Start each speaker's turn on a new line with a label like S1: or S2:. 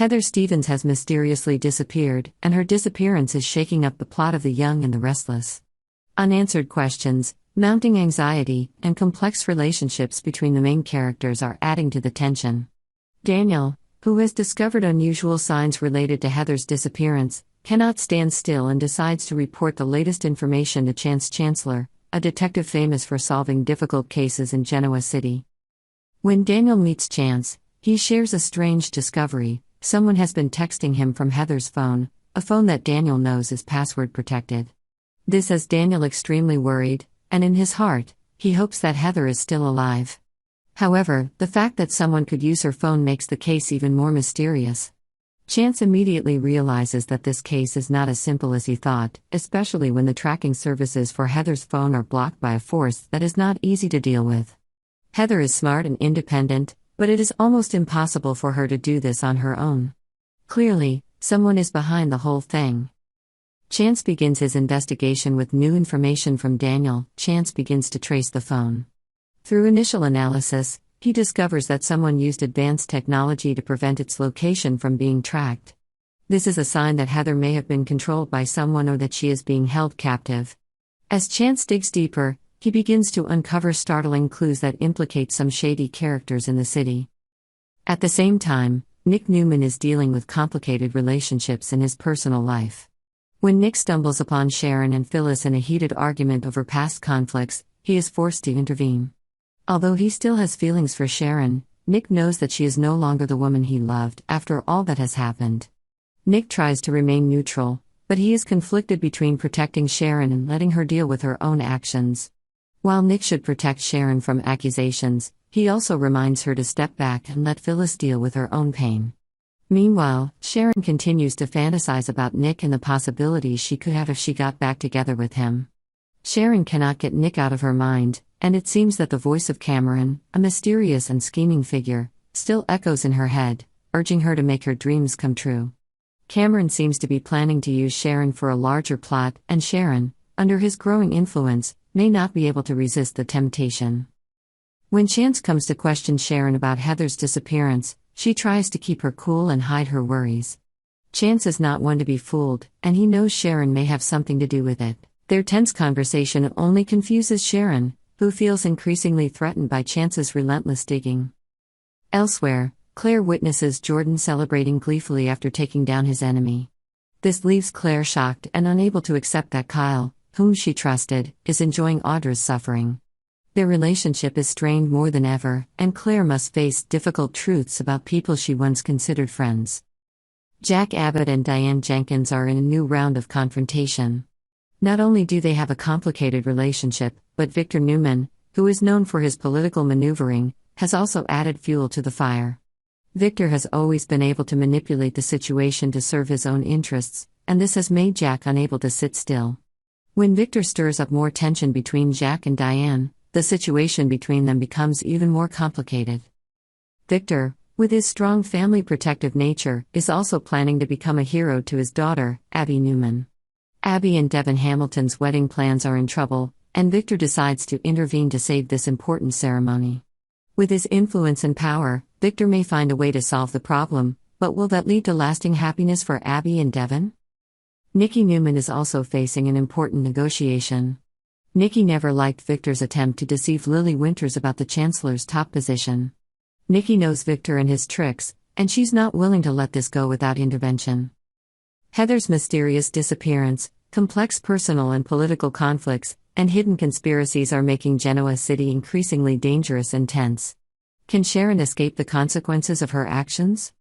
S1: Heather Stevens has mysteriously disappeared, and her disappearance is shaking up the plot of The Young and the Restless. Unanswered questions, mounting anxiety, and complex relationships between the main characters are adding to the tension. Daniel, who has discovered unusual signs related to Heather's disappearance, cannot stand still and decides to report the latest information to Chance Chancellor, a detective famous for solving difficult cases in Genoa City. When Daniel meets Chance, he shares a strange discovery: someone has been texting him from Heather's phone, a phone that Daniel knows is password protected. This has Daniel extremely worried, and in his heart, he hopes that Heather is still alive. However, the fact that someone could use her phone makes the case even more mysterious. Chance immediately realizes that this case is not as simple as he thought, especially when the tracking services for Heather's phone are blocked by a force that is not easy to deal with. Heather is smart and independent, but it is almost impossible for her to do this on her own. Clearly, someone is behind the whole thing. Chance begins his investigation with new information from Daniel. Chance begins to trace the phone. Through initial analysis, he discovers that someone used advanced technology to prevent its location from being tracked. This is a sign that Heather may have been controlled by someone or that she is being held captive. As Chance digs deeper, he begins to uncover startling clues that implicate some shady characters in the city. At the same time, Nick Newman is dealing with complicated relationships in his personal life. When Nick stumbles upon Sharon and Phyllis in a heated argument over past conflicts, he is forced to intervene. Although he still has feelings for Sharon, Nick knows that she is no longer the woman he loved after all that has happened. Nick tries to remain neutral, but he is conflicted between protecting Sharon and letting her deal with her own actions. While Nick should protect Sharon from accusations, he also reminds her to step back and let Phyllis deal with her own pain. Meanwhile, Sharon continues to fantasize about Nick and the possibilities she could have if she got back together with him. Sharon cannot get Nick out of her mind, and it seems that the voice of Cameron, a mysterious and scheming figure, still echoes in her head, urging her to make her dreams come true. Cameron seems to be planning to use Sharon for a larger plot, and Sharon, under his growing influence, may not be able to resist the temptation. When Chance comes to question Sharon about Heather's disappearance, she tries to keep her cool and hide her worries. Chance is not one to be fooled, and he knows Sharon may have something to do with it. Their tense conversation only confuses Sharon, who feels increasingly threatened by Chance's relentless digging. Elsewhere, Claire witnesses Jordan celebrating gleefully after taking down his enemy. This leaves Claire shocked and unable to accept that Kyle, whom she trusted, is enjoying Audra's suffering. Their relationship is strained more than ever, and Claire must face difficult truths about people she once considered friends. Jack Abbott and Diane Jenkins are in a new round of confrontation. Not only do they have a complicated relationship, but Victor Newman, who is known for his political maneuvering, has also added fuel to the fire. Victor has always been able to manipulate the situation to serve his own interests, and this has made Jack unable to sit still. When Victor stirs up more tension between Jack and Diane, the situation between them becomes even more complicated. Victor, with his strong family protective nature, is also planning to become a hero to his daughter, Abby Newman. Abby and Devin Hamilton's wedding plans are in trouble, and Victor decides to intervene to save this important ceremony. With his influence and power, Victor may find a way to solve the problem, but will that lead to lasting happiness for Abby and Devin? Nikki Newman is also facing an important negotiation. Nikki never liked Victor's attempt to deceive Lily Winters about the Chancellor's top position. Nikki knows Victor and his tricks, and she's not willing to let this go without intervention. Heather's mysterious disappearance, complex personal and political conflicts, and hidden conspiracies are making Genoa City increasingly dangerous and tense. Can Sharon escape the consequences of her actions?